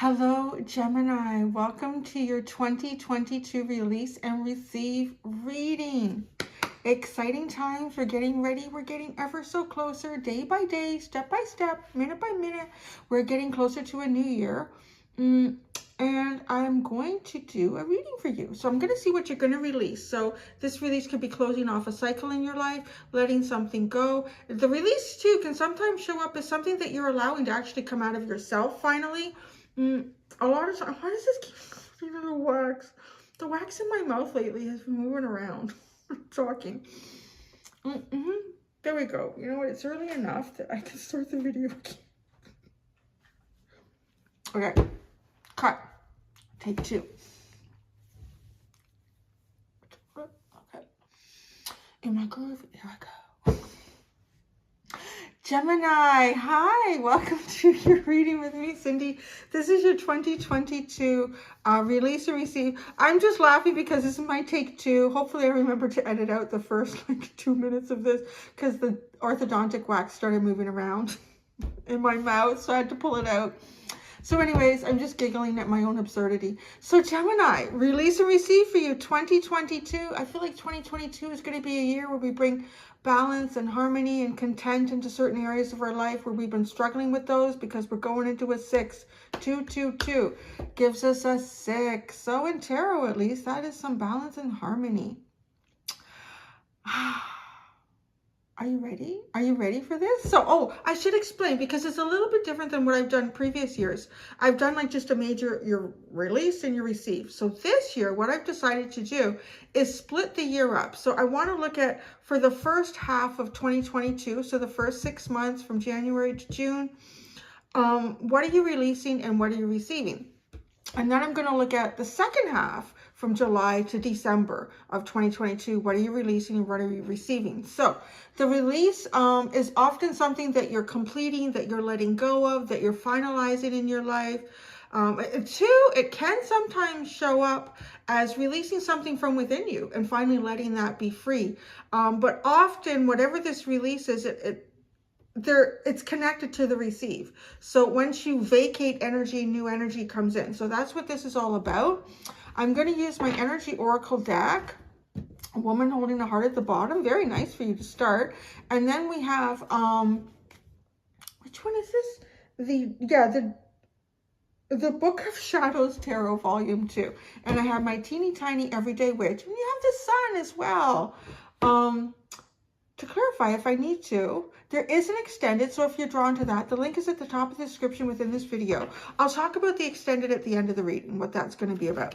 Hello, Gemini. Welcome to your 2022 release and receive reading. Exciting times. We're getting ready. We're getting ever so closer, day by day, step by step, minute by minute. We're getting closer to a new year. And I'm going to do a reading for you. So I'm going to see what you're going to release. So this release could be closing off a cycle in your life, letting something go. The release too can sometimes show up as something that you're allowing to actually come out of yourself finally. A lot of times, why does this keep getting the wax? The wax in my mouth lately has been moving around. Talking. There we go. You know what? It's early enough that I can start the video again. Okay. Cut. Take two. Okay. In my groove. Here I go. Gemini, hi, welcome to your reading with me, Cindy. This is your 2022 release and receive. I'm just laughing because this is my take two. Hopefully I remember to edit out the first 2 minutes of this because the orthodontic wax started moving around in my mouth, so I had to pull it out. So anyways, I'm just giggling at my own absurdity. So Gemini, release and receive for you 2022. I feel like 2022 is going to be a year where we bring balance and harmony and content into certain areas of our life where we've been struggling with those because we're going into a 6. 222 gives us a 6. So in tarot, at least, that is some balance and harmony. Are you ready? Are you ready for this? So, I should explain because it's a little bit different than what I've done previous years. I've done like just a major, your release and your receive. So this year, what I've decided to do is split the year up. So I want to look at for the first half of 2022. So the first 6 months from January to June, what are you releasing and what are you receiving? And then I'm going to look at the second half from July to December of 2022. What are you releasing and what are you receiving? So the release is often something that you're completing, that you're letting go of, that you're finalizing in your life. Two, it can sometimes show up as releasing something from within you and finally letting that be free. But often, whatever this release is, it's connected to the receive. So once you vacate energy, new energy comes in. So that's what this is all about. I'm going to use my energy oracle deck, a woman holding a heart at the bottom. Very nice for you to start. And then we have which one is this? The Book of Shadows Tarot Volume 2. And I have my teeny tiny everyday witch. And you have the sun as well. To clarify, if I need to, there is an extended, so if you're drawn to that, the link is at the top of the description within this video. I'll talk about the extended at the end of the reading, what that's going to be about.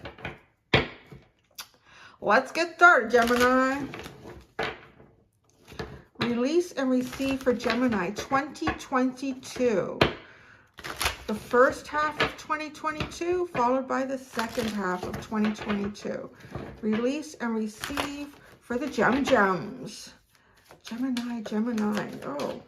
Let's get started, Gemini. Release and receive for Gemini 2022. The first half of 2022, followed by the second half of 2022. Release and receive for the Gems. Gemini. Oh.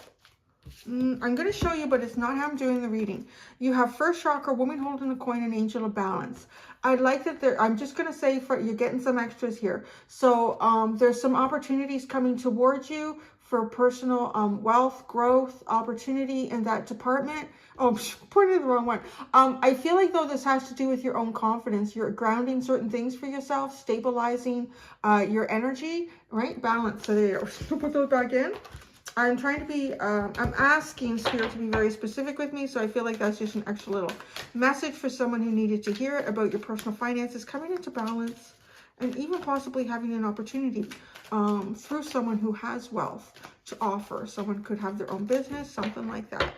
I'm going to show you, but it's not how I'm doing the reading. You have first chakra, woman holding the coin, and angel of balance. I'd like that I'm just going to say you're getting some extras here. So there's some opportunities coming towards you for personal wealth, growth, opportunity in that department. Oh, I'm pointing the wrong one. I feel like though this has to do with your own confidence. You're grounding certain things for yourself, stabilizing your energy, right? Balance. So there you go. Put those back in. I'm trying to be, I'm asking Spirit to be very specific with me. So I feel like that's just an extra little message for someone who needed to hear it about your personal finances coming into balance and even possibly having an opportunity through someone who has wealth to offer. Someone could have their own business, something like that.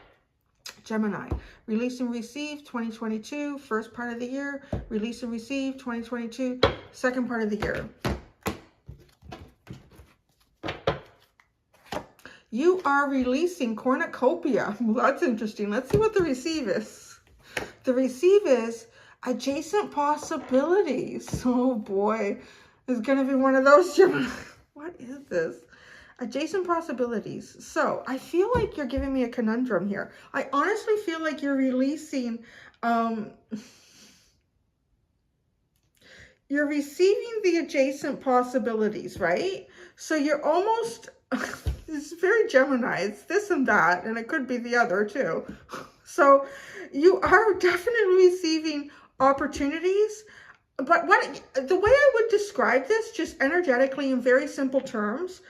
Gemini, release and receive 2022, first part of the year. Release and receive 2022, second part of the year. You are releasing cornucopia. Well, that's interesting. Let's see what the receive is. The receive is adjacent possibilities. Oh boy, it's going to be one of those, Gemini. What is this? Adjacent possibilities. So I feel like you're giving me a conundrum here. I honestly feel like you're releasing, you're receiving the adjacent possibilities, right? So you're almost, it's very Gemini. It's this and that, and it could be the other too. So you are definitely receiving opportunities. But the way I would describe this, just energetically in very simple terms,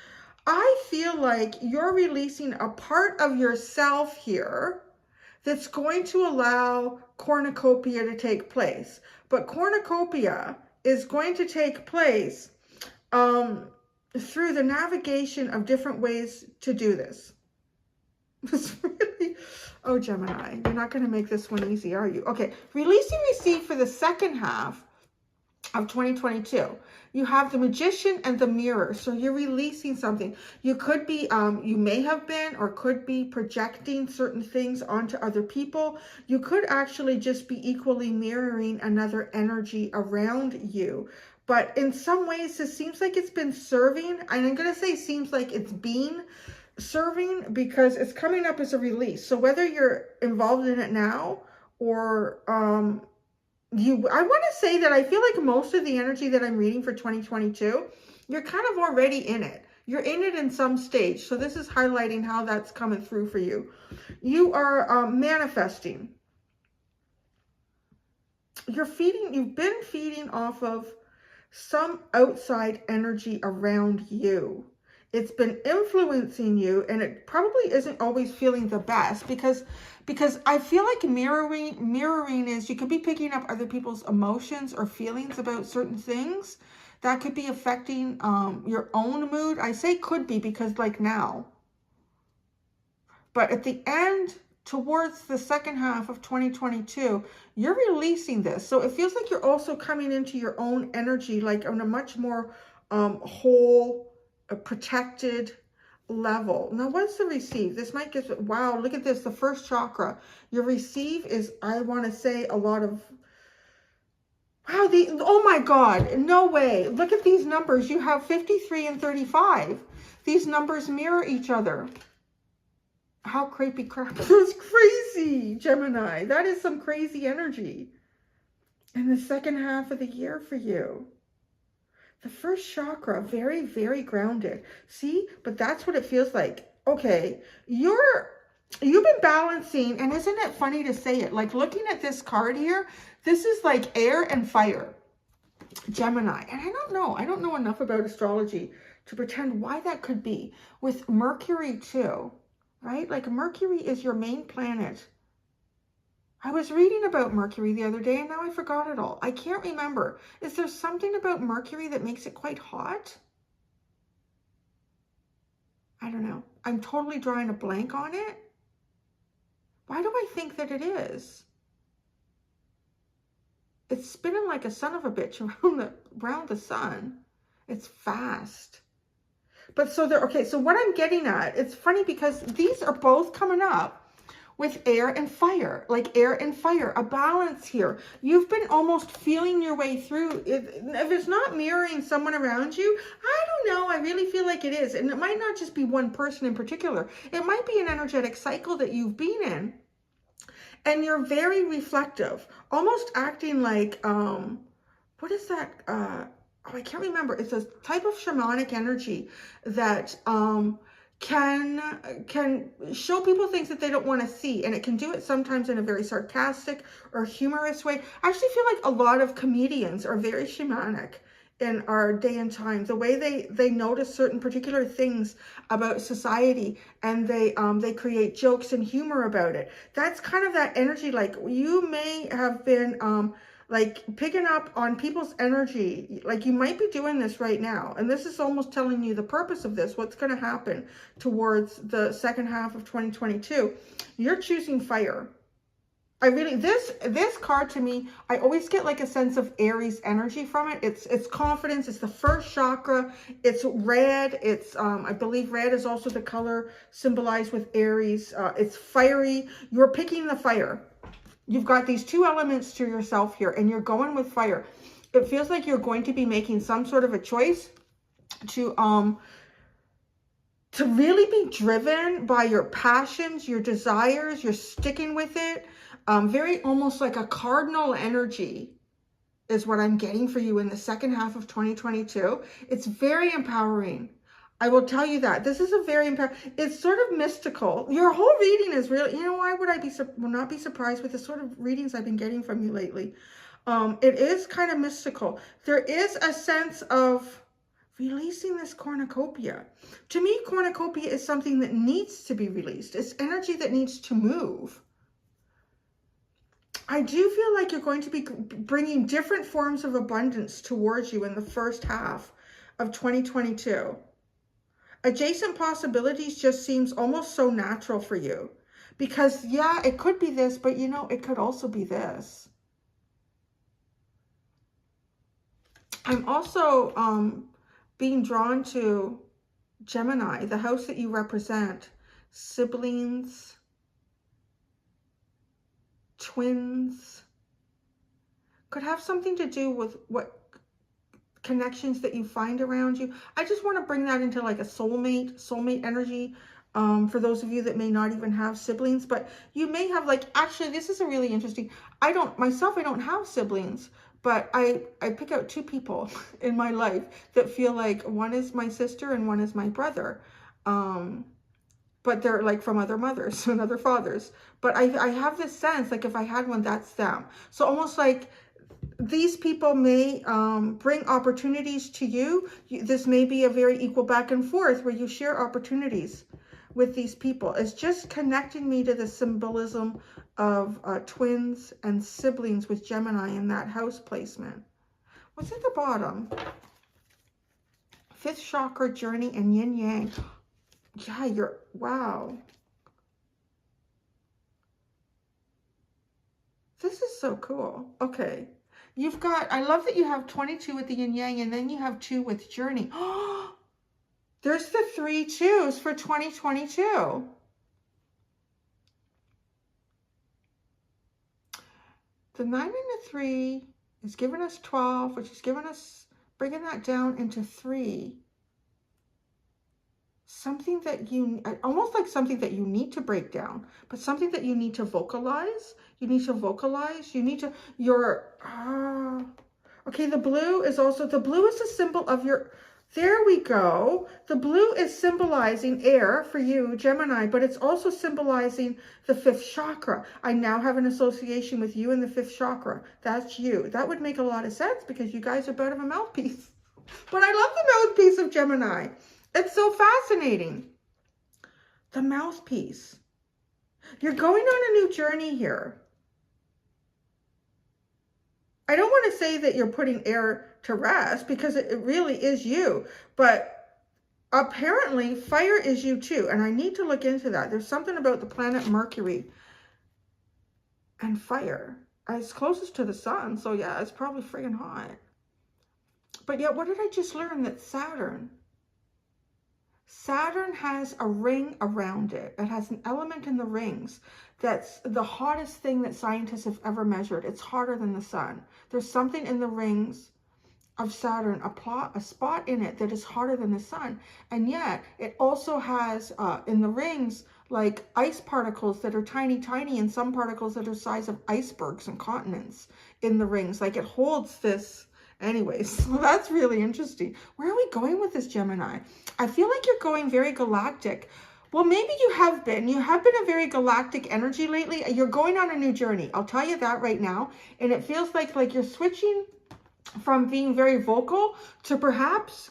I feel like you're releasing a part of yourself here that's going to allow cornucopia to take place. But cornucopia is going to take place through the navigation of different ways to do this. It's really, oh, Gemini, you're not going to make this one easy, are you? Okay, release and receive for the second half of 2022. You have the Magician and the Mirror. So you're releasing something. You could be, you may have been or could be projecting certain things onto other people. You could actually just be equally mirroring another energy around you. But in some ways, this seems like it's been serving. And I'm going to say seems like it's been serving because it's coming up as a release. So whether you're involved in it now or I want to say that I feel like most of the energy that I'm reading for 2022, you're kind of already in it. You're in it in some stage. So this is highlighting how that's coming through for you. You are manifesting. You've been feeding off of some outside energy around you. It's been influencing you, and it probably isn't always feeling the best because I feel like mirroring is you could be picking up other people's emotions or feelings about certain things that could be affecting your own mood. I say could be because like now, but at the end, towards the second half of 2022, you're releasing this. So it feels like you're also coming into your own energy, like on a much more whole, a protected level. Now, what's the receive? This might get, wow, look at this. The first chakra. Your receive is, I want to say, a lot of, wow, oh my God, no way. Look at these numbers. You have 53 and 35. These numbers mirror each other. How creepy crap. That's crazy, Gemini. That is some crazy energy in the second half of the year for you. The first chakra, very, very grounded. See, but that's what it feels like. Okay, you've been balancing, and isn't it funny to say it? Like looking at this card here, this is like air and fire, Gemini. And I don't know enough about astrology to pretend why that could be. With Mercury too, right? Like Mercury is your main planet. I was reading about Mercury the other day and now I forgot it all. I can't remember. Is there something about Mercury that makes it quite hot? I don't know. I'm totally drawing a blank on it. Why do I think that it is? It's spinning like a son of a bitch around the sun. It's fast. But so okay, so what I'm getting at, it's funny because these are both coming up with air and fire, like air and fire, a balance here. You've been almost feeling your way through. If it's not mirroring someone around you, I don't know, I really feel like it is. And it might not just be one person in particular. It might be an energetic cycle that you've been in. And you're very reflective, almost acting like, what is that? Oh, I can't remember. It's a type of shamanic energy that can show people things that they don't want to see, and it can do it sometimes in a very sarcastic or humorous way. I actually feel like a lot of comedians are very shamanic in our day and time. The way they notice certain particular things about society, and they create jokes and humor about it. That's kind of that energy. Like you may have been like picking up on people's energy, like you might be doing this right now. And this is almost telling you the purpose of this, what's going to happen towards the second half of 2022. You're choosing fire. I really, this card to me, I always get like a sense of Aries energy from it. It's confidence. It's the first chakra. It's red. It's, I believe red is also the color symbolized with Aries. It's fiery. You're picking the fire. You've got these two elements to yourself here, and you're going with fire. It feels like you're going to be making some sort of a choice to really be driven by your passions, your desires. You're sticking with it. Very almost like a cardinal energy is what I'm getting for you in the second half of 2022. It's very empowering. I will tell you that. This is a very important, it's sort of mystical. Your whole reading is really, you know, why would I will not be surprised with the sort of readings I've been getting from you lately? It is kind of mystical. There is a sense of releasing this cornucopia. To me, cornucopia is something that needs to be released. It's energy that needs to move. I do feel like you're going to be bringing different forms of abundance towards you in the first half of 2022. Adjacent possibilities just seems almost so natural for you. Because, yeah, it could be this, but, you know, it could also be this. I'm also being drawn to Gemini, the house that you represent. Siblings, twins. Could have something to do with what connections that you find around you. I just want to bring that into like a soulmate energy. For those of you that may not even have siblings, but you may have, like, actually, this is a really interesting, I don't have siblings, but I pick out two people in my life that feel like one is my sister and one is my brother. But they're like from other mothers and other fathers. But I have this sense, like if I had one, that's them. So almost like these people may bring opportunities to you. This may be a very equal back and forth where you share opportunities with these people. It's just connecting me to the symbolism of twins and siblings with Gemini in that house placement. What's at the bottom? Fifth chakra journey and yin yang. Yeah, wow. This is so cool. Okay. You've got, I love that you have 22 with the yin yang and then you have 2 with journey. There's the 3 2s for 2022. The 9 and the 3 is giving us 12, which is giving us, bringing that down into 3. Something that you, almost like something that you need to break down, but something that you need to vocalize. You need to vocalize. You need to, okay, the blue is also, the blue is a symbol of your, there we go. The blue is symbolizing air for you, Gemini, but it's also symbolizing the 5th chakra. I now have an association with you in the 5th chakra. That's you. That would make a lot of sense because you guys are a bit of a mouthpiece. But I love the mouthpiece of Gemini. It's so fascinating. The mouthpiece. You're going on a new journey here. I don't want to say that you're putting air to rest because it really is you, but apparently fire is you too. And I need to look into that. There's something about the planet Mercury and fire. It's closest to the sun. So yeah, it's probably friggin' hot. But yet, what did I just learn? That Saturn has a ring around it. It has an element in the rings that's the hottest thing that scientists have ever measured. It's hotter than the sun. There's something in the rings of Saturn, a spot in it that is hotter than the sun. And yet it also has in the rings like ice particles that are tiny, tiny, and some particles that are the size of icebergs and continents in the rings. Like it holds this. Anyways, so that's really interesting. Where are we going with this, Gemini? I feel like you're going very galactic. Well, maybe you have been. You have been a very galactic energy lately. You're going on a new journey. I'll tell you that right now. And it feels like you're switching from being very vocal to perhaps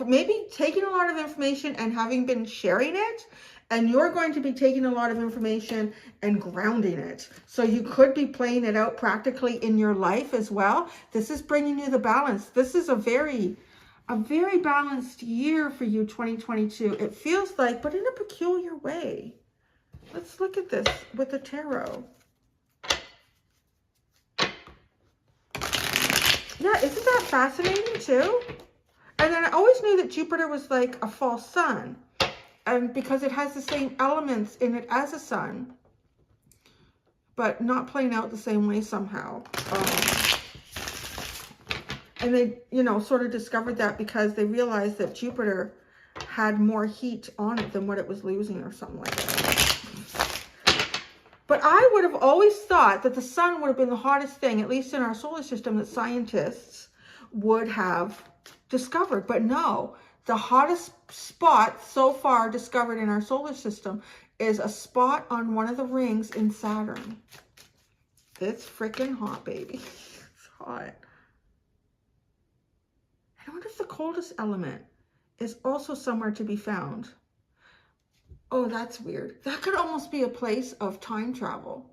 maybe taking a lot of information and having been sharing it. And you're going to be taking a lot of information and grounding it. So you could be playing it out practically in your life as well. This is bringing you the balance. This is a very balanced year for you, 2022. It feels like, but in a peculiar way. Let's look at this with the tarot. Yeah, isn't that fascinating too? And then I always knew that Jupiter was like a false sun. And because it has the same elements in it as a sun, but not playing out the same way somehow. And they, sort of discovered that because they realized that Jupiter had more heat on it than what it was losing or something like that. But I would have always thought that the sun would have been the hottest thing, at least in our solar system, that scientists would have discovered. But no, The hottest spot so far discovered in our solar system is a spot on one of the rings in Saturn. It's freaking hot, baby. It's hot. I wonder if the coldest element is also somewhere to be found. Oh, that's weird. That could almost be a place of time travel.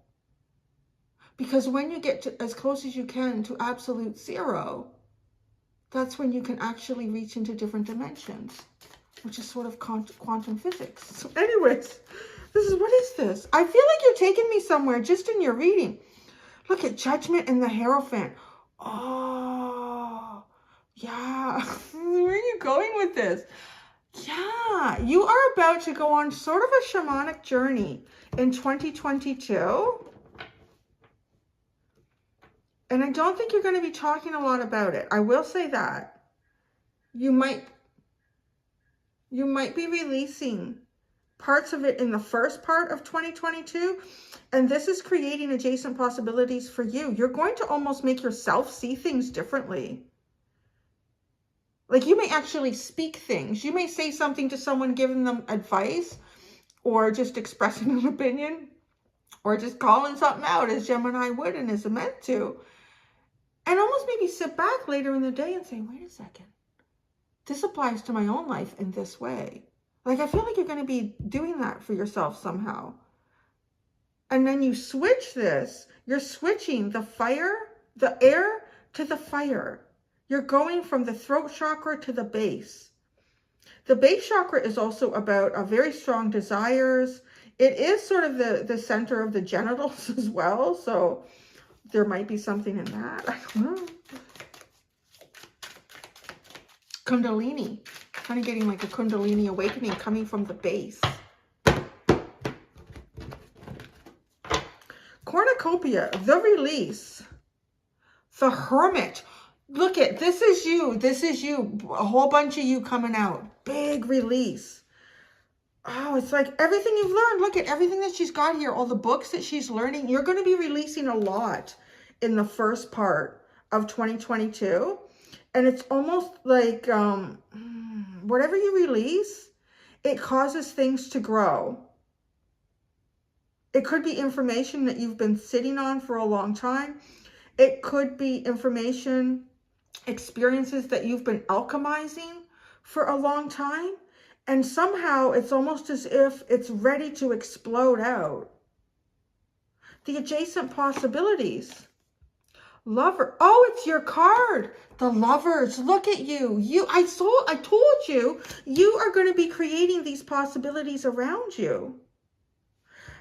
Because when you get to as close as you can to absolute zero, that's when you can actually reach into different dimensions, which is sort of quantum physics. So anyways, what is this? I feel like you're taking me somewhere just in your reading. Look at Judgment and the Hierophant. Oh, yeah. Where are you going with this? Yeah, you are about to go on sort of a shamanic journey in 2022. And I don't think you're going to be talking a lot about it. I will say that. You might be releasing parts of it in the first part of 2022. And this is creating adjacent possibilities for you. You're going to almost make yourself see things differently. Like you may actually speak things. You may say something to someone, giving them advice, or just expressing an opinion, or just calling something out as Gemini would and is meant to. And almost maybe sit back later in the day and say, wait a second, this applies to my own life in this way. Like, I feel like you're going to be doing that for yourself somehow. And then you switch this. You're switching the air to the fire. You're going from the throat chakra to the base. The base chakra is also about a very strong desires. It is sort of the center of the genitals as well. So there might be something in that. I don't know. Kundalini. Kind of getting like a Kundalini awakening coming from the base. Cornucopia, the release. The Hermit. Look at, this is you. This is you. A whole bunch of you coming out. Big release. Oh, it's like everything you've learned. Look at everything that she's got here. All the books that she's learning. You're going to be releasing a lot in the first part of 2022. And it's almost like whatever you release, it causes things to grow. It could be information that you've been sitting on for a long time. It could be information, experiences that you've been alchemizing for a long time. And somehow it's almost as if it's ready to explode out. The adjacent possibilities. Lover. Oh, it's your card. The Lovers. Look at you. I told you, you are going to be creating these possibilities around you.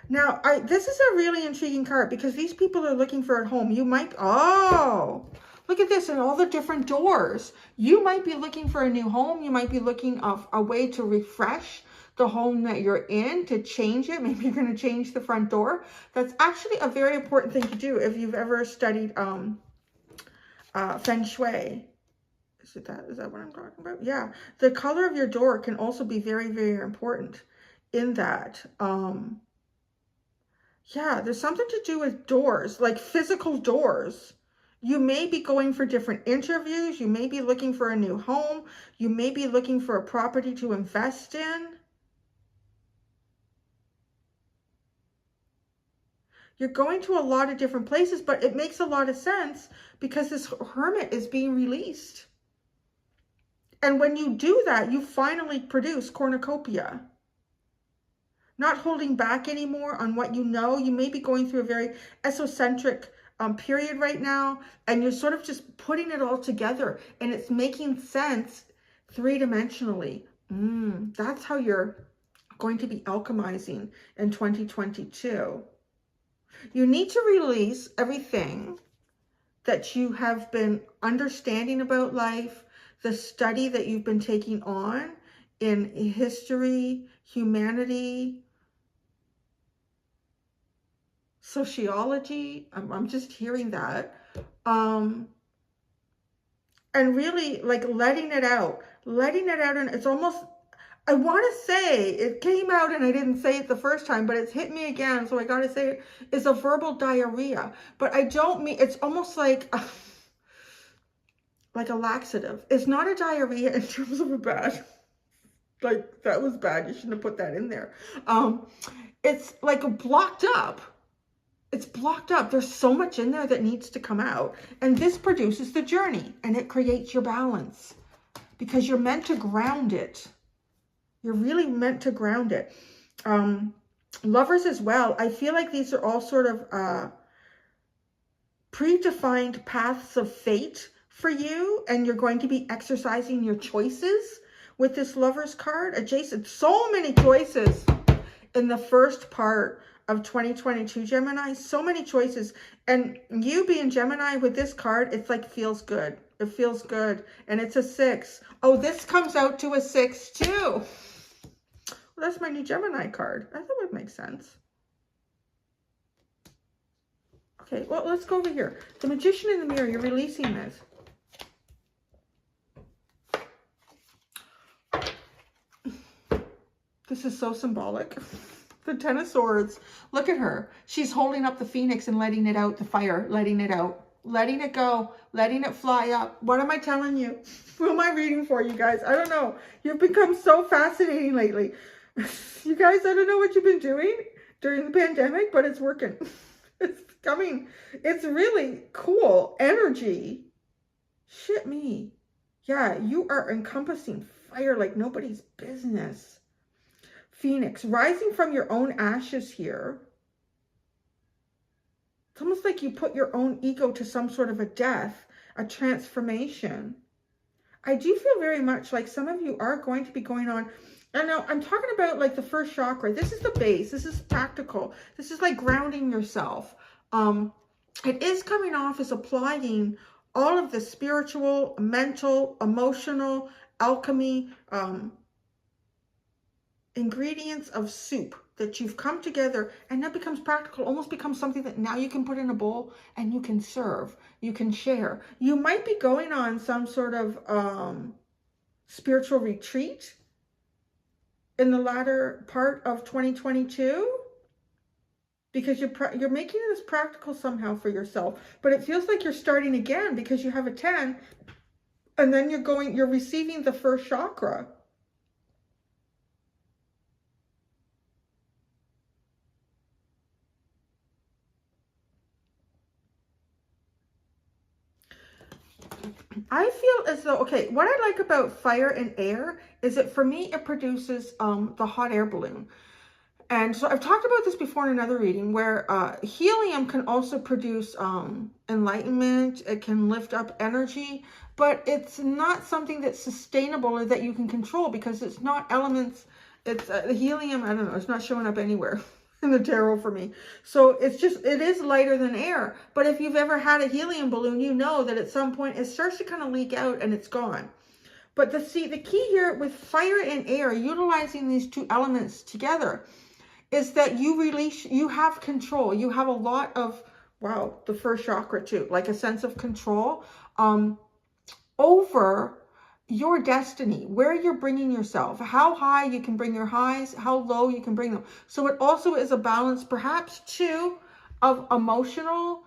Now, this is a really intriguing card because these people are looking for a home. You might, oh, look at this and all the different doors. You might be looking for a new home. You might be looking for a way to refresh the home that you're in, to change it. Maybe you're going to change the front door. That's actually a very important thing to do if you've ever studied Feng Shui. Is that what I'm talking about? Yeah. The color of your door can also be very, very important in that. Yeah, there's something to do with doors, like physical doors. You may be going for different interviews. You may be looking for a new home. You may be looking for a property to invest in. You're going to a lot of different places, but it makes a lot of sense because this Hermit is being released. And when you do that, you finally produce cornucopia. Not holding back anymore on what you know. You may be going through a very esocentric period right now, and you're sort of just putting it all together, and it's making sense three-dimensionally. That's how you're going to be alchemizing in 2022. You need to release everything that you have been understanding about life, the study that you've been taking on in history, humanity, sociology. I'm just hearing that. And really like letting it out. And it's almost, I want to say, it came out and I didn't say it the first time, but it's hit me again, so I got to say it, is a verbal diarrhea. But I don't mean, it's almost like a laxative. It's not a diarrhea in terms of a bad. Like, that was bad. You shouldn't have put that in there. It's like blocked up. It's blocked up. There's so much in there that needs to come out. And this produces the journey, and it creates your balance because you're meant to ground it. You're really meant to ground it. Lovers as well. I feel like these are all sort of predefined paths of fate for you, and you're going to be exercising your choices with this Lovers card. Adjacent, so many choices in the first part of 2022, Gemini. So many choices. And you being Gemini with this card, it's like feels good. It feels good. And it's a 6. Oh, this comes out to a 6 too. Well, that's my new Gemini card. I thought it would make sense. Okay, well, let's go over here. The Magician in the Mirror, you're releasing this. This is so symbolic. The Ten of Swords. Look at her. She's holding up the Phoenix and letting it out, the fire, letting it out, letting it go, letting it fly up. What am I telling you? Who am I reading for, you guys? I don't know. You've become so fascinating lately. You guys, I don't know what you've been doing during the pandemic, but it's working. It's coming. It's really cool energy. Shit me. Yeah, you are encompassing fire like nobody's business. Phoenix, rising from your own ashes here. It's almost like you put your own ego to some sort of a death, a transformation. I do feel very much like some of you are going to be going on. And now I'm talking about like the first chakra. This is the base. This is practical. This is like grounding yourself. It is coming off as applying all of the spiritual, mental, emotional, alchemy, ingredients of soup that you've come together, and that becomes practical, almost becomes something that now you can put in a bowl and you can serve, you can share. You might be going on some sort of spiritual retreat in the latter part of 2022 because you're making this practical somehow for yourself, but it feels like you're starting again because you have a 10 and then you're receiving the first chakra. I feel as though, okay, what I like about fire and air is that for me, it produces the hot air balloon. And so I've talked about this before in another reading where helium can also produce enlightenment. It can lift up energy, but it's not something that's sustainable or that you can control because it's not elements. It's the helium, I don't know, it's not showing up anywhere in the tarot for me. So it is lighter than air. But if you've ever had a helium balloon, you know that at some point it starts to kind of leak out and it's gone. But the key here with fire and air, utilizing these two elements together, is that you have control. You have a lot of, wow, the first chakra too, like a sense of control over your destiny, where you're bringing yourself, how high you can bring your highs, how low you can bring them. So it also is a balance, perhaps too, of emotional,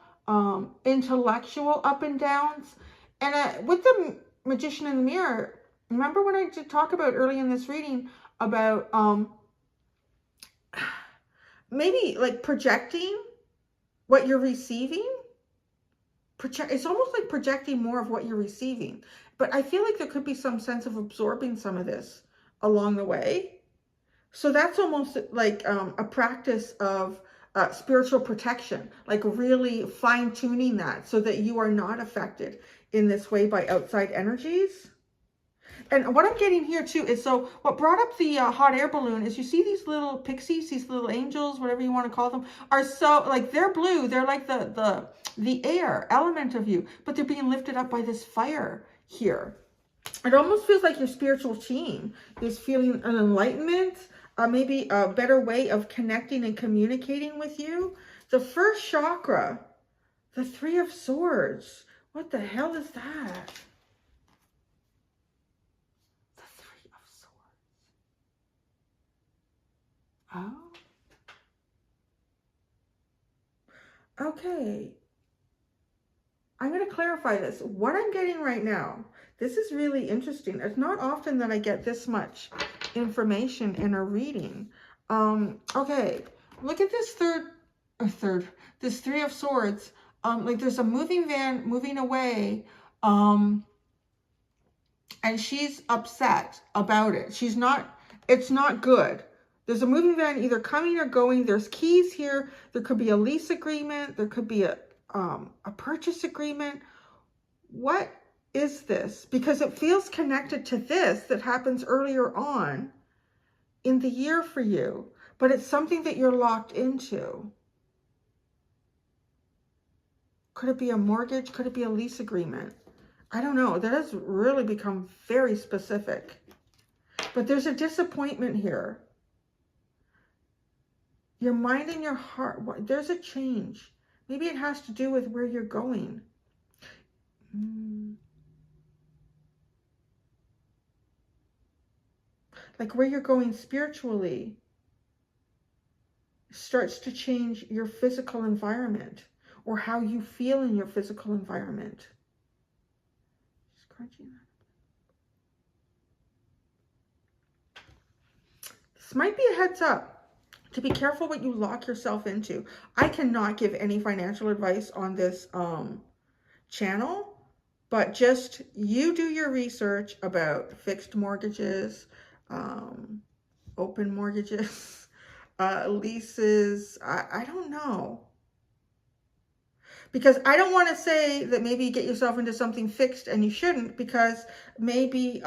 intellectual up and downs. And with the Magician in the Mirror, remember when I did talk about early in this reading about maybe like projecting what you're receiving? It's almost like projecting more of what you're receiving. But I feel like there could be some sense of absorbing some of this along the way. So that's almost like a practice of spiritual protection, like really fine-tuning that so that you are not affected in this way by outside energies. And what I'm getting here too is, so what brought up the hot air balloon is you see these little pixies, these little angels, whatever you want to call them, are so, like, they're blue. They're like the air element of you, but they're being lifted up by this fire here. It almost feels like your spiritual team is feeling an enlightenment, maybe a better way of connecting and communicating with you. The first chakra, the Three of Swords. What the hell is that? Oh. Okay. I'm going to clarify this. What I'm getting right now, this is really interesting. It's not often that I get this much information in a reading. Okay, look at this this Three of Swords. Like there's a moving van moving away, and she's upset about it. It's not good. There's a moving van either coming or going. There's keys here. There could be a lease agreement. There could be a purchase agreement. What is this? Because it feels connected to this that happens earlier on in the year for you, but it's something that you're locked into. Could it be a mortgage? Could it be a lease agreement? I don't know. That has really become very specific. But there's a disappointment here. Your mind and your heart, there's a change. Maybe it has to do with where you're going. Like where you're going spiritually starts to change your physical environment or how you feel in your physical environment. Just crunching that. This might be a heads up to be careful what you lock yourself into. I cannot give any financial advice on this channel, but just you do your research about fixed mortgages, open mortgages, leases. I don't know. Because I don't want to say that maybe you get yourself into something fixed and you shouldn't, because maybe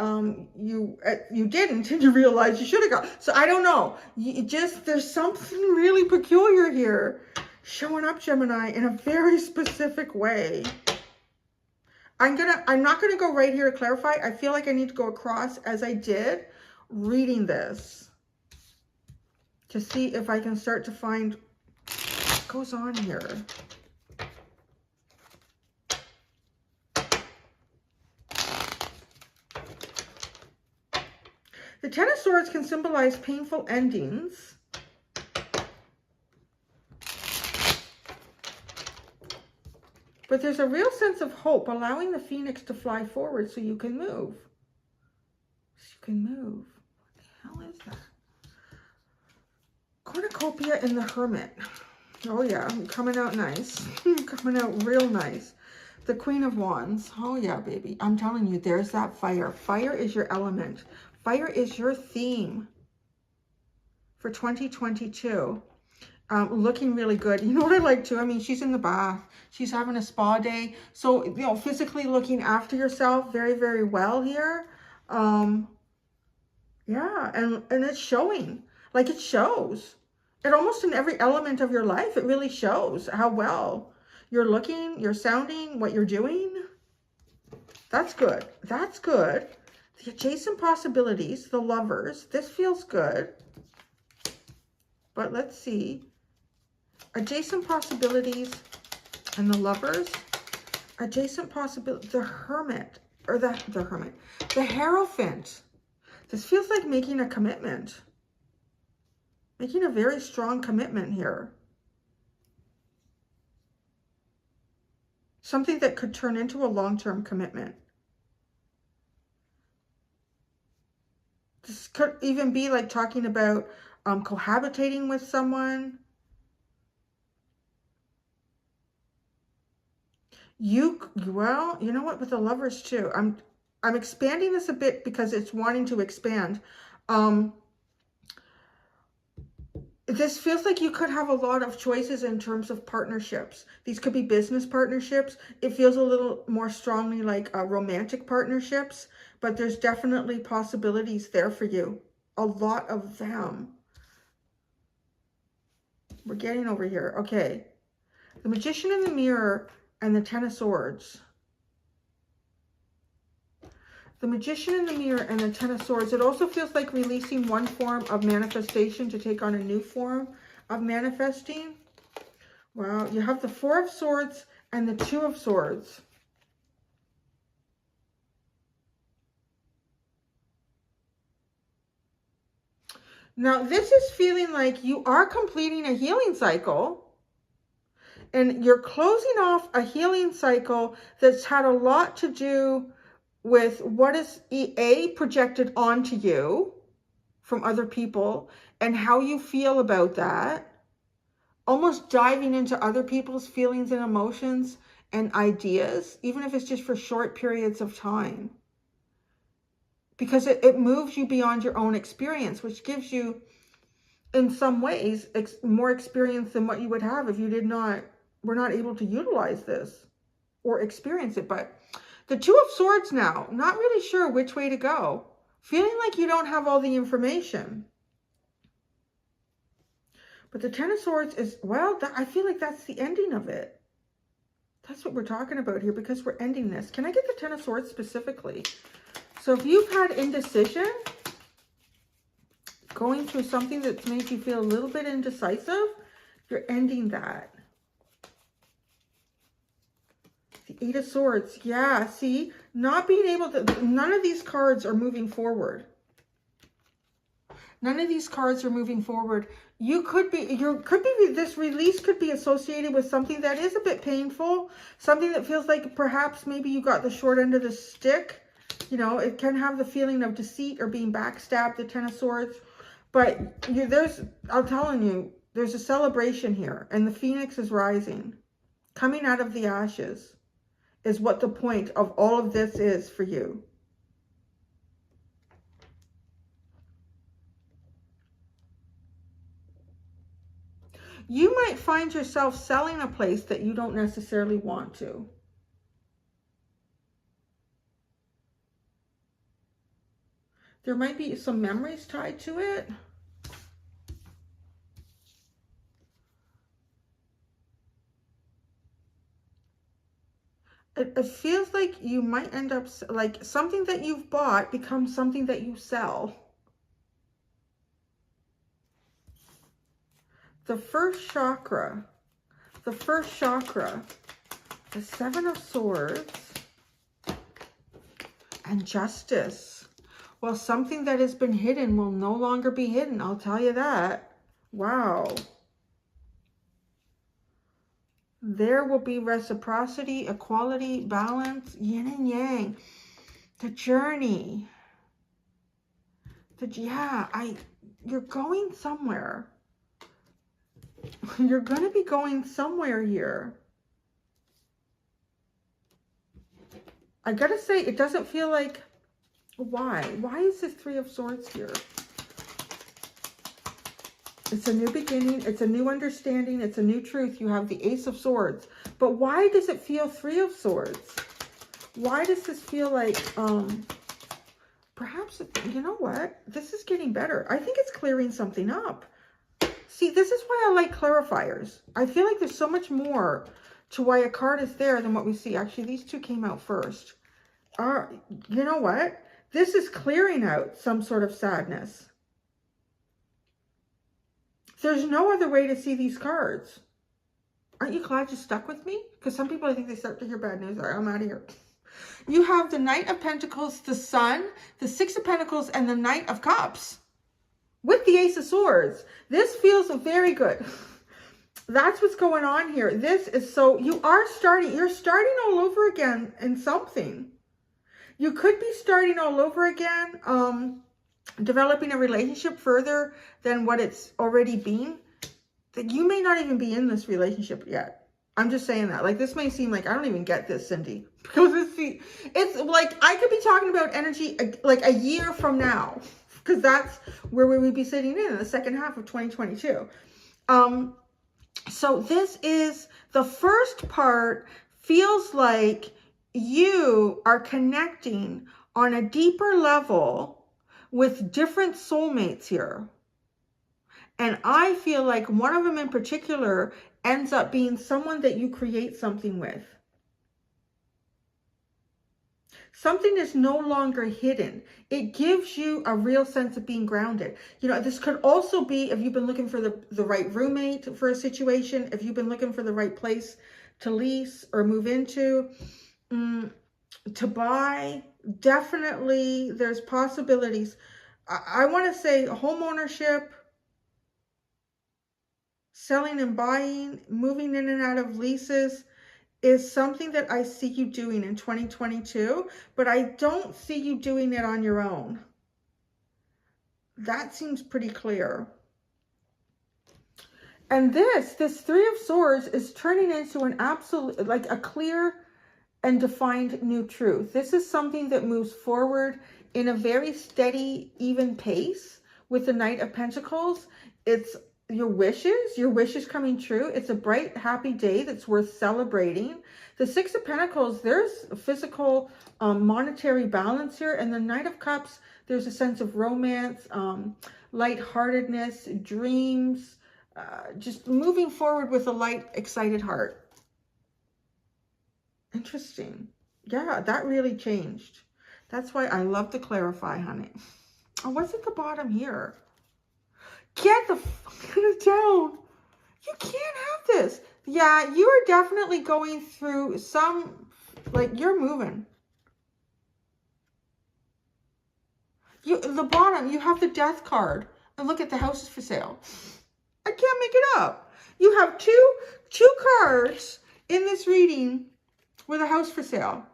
you didn't and you realize you should have got. So I don't know. There's something really peculiar here showing up, Gemini, in a very specific way. I'm not gonna go right here to clarify. I feel like I need to go across as I did reading this to see if I can start to find what goes on here. The Ten of Swords can symbolize painful endings. But there's a real sense of hope, allowing the phoenix to fly forward so you can move. So you can move. What the hell is that? Cornucopia and the Hermit. Oh yeah, coming out nice. Coming out real nice. The Queen of Wands. Oh yeah, baby. I'm telling you, there's that fire. Fire is your element. Fire is your theme for 2022. Looking really good. You know what I like too? I mean, she's in the bath. She's having a spa day. So, you know, physically looking after yourself very, very well here. Yeah, and it's showing. Like it shows. It almost in every element of your life, it really shows how well you're looking, you're sounding, what you're doing. That's good. That's good. The adjacent possibilities, the lovers, this feels good. But let's see. Adjacent possibilities and the lovers. Adjacent possibility, the Hermit, or the Hermit. The Hierophant. This feels like making a commitment. Making a very strong commitment here. Something that could turn into a long-term commitment. This could even be like talking about cohabitating with someone. Well, you know what, with the lovers too. I'm expanding this a bit because it's wanting to expand. This feels like you could have a lot of choices in terms of partnerships. These could be business partnerships. It feels a little more strongly like romantic partnerships, but there's definitely possibilities there for you. A lot of them. We're getting over here. Okay. The Magician in the Mirror and the Ten of Swords. The Magician in the Mirror and the Ten of Swords. It also feels like releasing one form of manifestation to take on a new form of manifesting. Wow, you have the Four of Swords and the Two of Swords. Now, this is feeling like you are completing a healing cycle. And you're closing off a healing cycle that's had a lot to do with what is EA projected onto you from other people and how you feel about that. Almost diving into other people's feelings and emotions and ideas, even if it's just for short periods of time. Because it moves you beyond your own experience, which gives you, in some ways, more experience than what you would have if you were not able to utilize this or experience it. But the Two of Swords now, not really sure which way to go. Feeling like you don't have all the information. But the Ten of Swords is, well, I feel like that's the ending of it. That's what we're talking about here, because we're ending this. Can I get the Ten of Swords specifically? So if you've had indecision, going through something that's made you feel a little bit indecisive, you're ending that. The Eight of Swords. Yeah, see, not being able to, none of these cards are moving forward. None of these cards are moving forward. This release could be associated with something that is a bit painful, something that feels like perhaps maybe you got the short end of the stick. You know, it can have the feeling of deceit or being backstabbed, the Ten of Swords. But I'm telling you, there's a celebration here, and the Phoenix is rising. Coming out of the ashes is what the point of all of this is for you. You might find yourself selling a place that you don't necessarily want to. There might be some memories tied to it. It feels like you might end up, like something that you've bought becomes something that you sell. The first chakra, the Seven of Swords, and Justice. Well, something that has been hidden will no longer be hidden, I'll tell you that. Wow. There will be reciprocity, equality, balance, yin and yang. The journey. You're going somewhere. You're going to be going somewhere here. I gotta say, it doesn't feel like... Why? Why is this Three of Swords here? It's a new beginning. It's a new understanding. It's a new truth. You have the Ace of Swords. But why does it feel Three of Swords? Why does this feel like, perhaps, you know what? This is getting better. I think it's clearing something up. See, this is why I like clarifiers. I feel like there's so much more to why a card is there than what we see. Actually, these two came out first. You know what? This is clearing out some sort of sadness. There's no other way to see these cards. Aren't you glad you stuck with me? Because some people, I think they start to hear bad news. All right, I'm out of here. You have the Knight of Pentacles, the Sun, the Six of Pentacles, and the Knight of Cups. With the Ace of Swords. This feels very good. That's what's going on here. This is so, you're starting all over again in something. You could be starting all over again, developing a relationship further than what it's already been. That you may not even be in this relationship yet. I'm just saying that. Like, this may seem like I don't even get this, Cindy. Because it's like I could be talking about energy like a year from now. Because that's where we would be sitting in the second half of 2022. So this is, the first part feels like you are connecting on a deeper level with different soulmates here. And I feel like one of them in particular ends up being someone that you create something with. Something is no longer hidden. It gives you a real sense of being grounded. You know, this could also be if you've been looking for the right roommate for a situation, if you've been looking for the right place to lease or move into, to buy. Definitely, there's possibilities. I want to say home ownership, selling and buying, moving in and out of leases is something that I see you doing in 2022, but I don't see you doing it on your own. That seems pretty clear. And this Three of Swords is turning into an absolute, like a clear and defined new truth. This is something that moves forward in a very steady, even pace. With the Knight of Pentacles, it's your wishes coming true. It's a bright, happy day that's worth celebrating. The Six of Pentacles, there's a physical, monetary balance here. And the Knight of Cups, there's a sense of romance, lightheartedness, dreams, just moving forward with a light, excited heart. Interesting. Yeah, that really changed. That's why I love to clarify, honey. Oh, what's at the bottom here? Get the fuck down. You can't have this. Yeah, you are definitely going through some, like, you're moving. The bottom, you have the Death card. And look at the houses for sale. I can't make it up. You have two cards in this reading with a house for sale.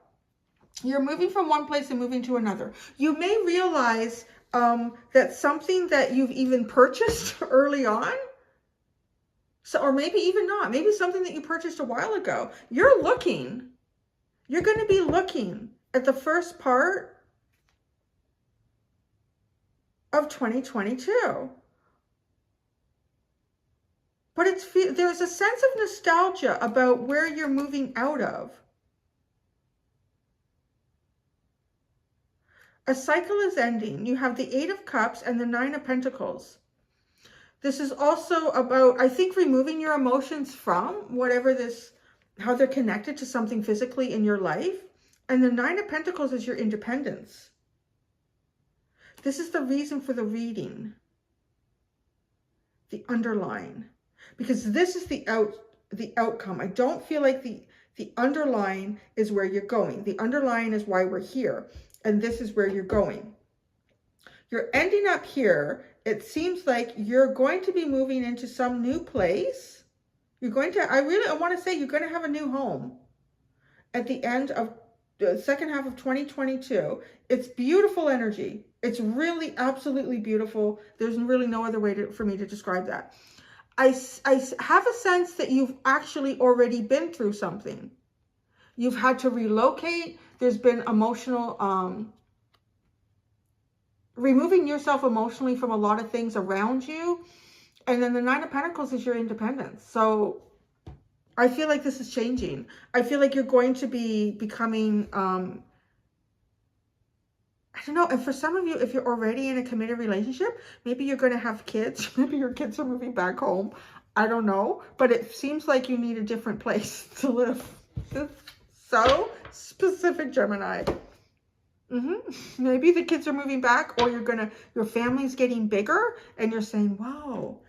You're moving from one place and moving to another. You may realize that something that you've even purchased early on, so, or maybe even not, maybe something that you purchased a while ago, you're going to be looking at the first part of 2022. But there's a sense of nostalgia about where you're moving out of. A cycle is ending. You have the Eight of Cups and the Nine of Pentacles. This is also about, I think, removing your emotions from whatever how they're connected to something physically in your life. And the Nine of Pentacles is your independence. This is the reason for the reading. The underline. Because this is the outcome. I don't feel like the underline is where you're going. The underline is why we're here. And this is where you're going. You're ending up here. It seems like you're going to be moving into some new place. You're going to, I want to say you're going to have a new home at the end of the second half of 2022. It's beautiful energy. It's really absolutely beautiful. There's really no other way for me to describe that. I have a sense that you've actually already been through something. You've had to relocate. There's been emotional, removing yourself emotionally from a lot of things around you. And then the Nine of Pentacles is your independence. So I feel like this is changing. I feel like you're going to be becoming, I don't know. And for some of you, if you're already in a committed relationship, maybe you're going to have kids. Maybe your kids are moving back home. I don't know. But it seems like you need a different place to live. So specific, Gemini. Maybe the kids are moving back, or your family's getting bigger and you're saying, wow,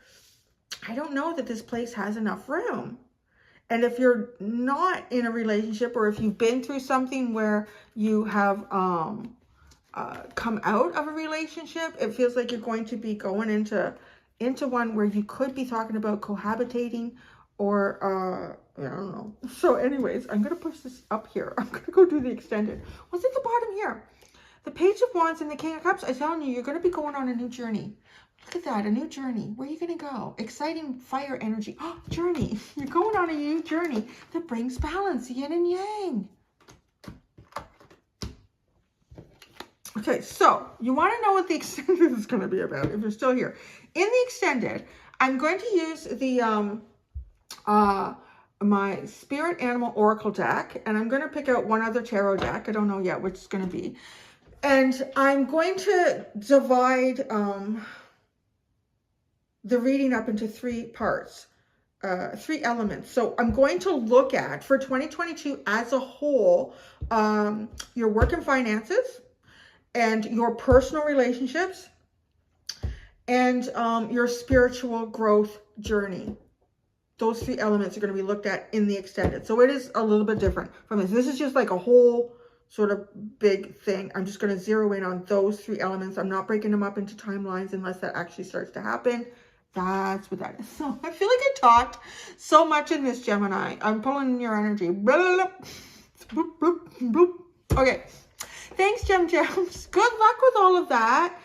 I don't know that this place has enough room. And if you're not in a relationship, or if you've been through something where you have come out of a relationship, it feels like you're going to be going into one where you could be talking about cohabitating, or I don't know. So anyways, I'm going to push this up here. I'm going to go do the extended. What's at the bottom here? The Page of Wands and the King of Cups. I'm telling you, you're going to be going on a new journey. Look at that, a new journey. Where are you going to go? Exciting fire energy. Oh, journey. You're going on a new journey that brings balance, yin and yang. Okay, so you want to know what the extended is going to be about if you're still here. In the extended, I'm going to use the my Spirit Animal Oracle deck, and I'm going to pick out one other tarot deck. I don't know yet which it's going to be. And I'm going to divide the reading up into three parts, three elements. So I'm going to look at, for 2022 as a whole, your work and finances, and your personal relationships, and your spiritual growth journey. Those three elements are going to be looked at in the extended. So it is a little bit different from this. This is just like a whole sort of big thing. I'm just going to zero in on those three elements. I'm not breaking them up into timelines unless that actually starts to happen. That's what that is. So I feel like I talked so much in this, Gemini. I'm pulling your energy. Okay. Thanks, Gems. Good luck with all of that.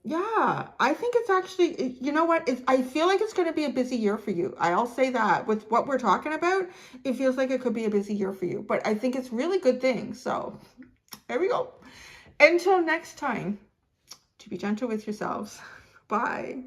Yeah, I think it's actually, you know what? I feel like it's going to be a busy year for you. I'll say that with what we're talking about, it feels like it could be a busy year for you. But I think it's really good thing. So there we go. Until next time, to be gentle with yourselves. Bye.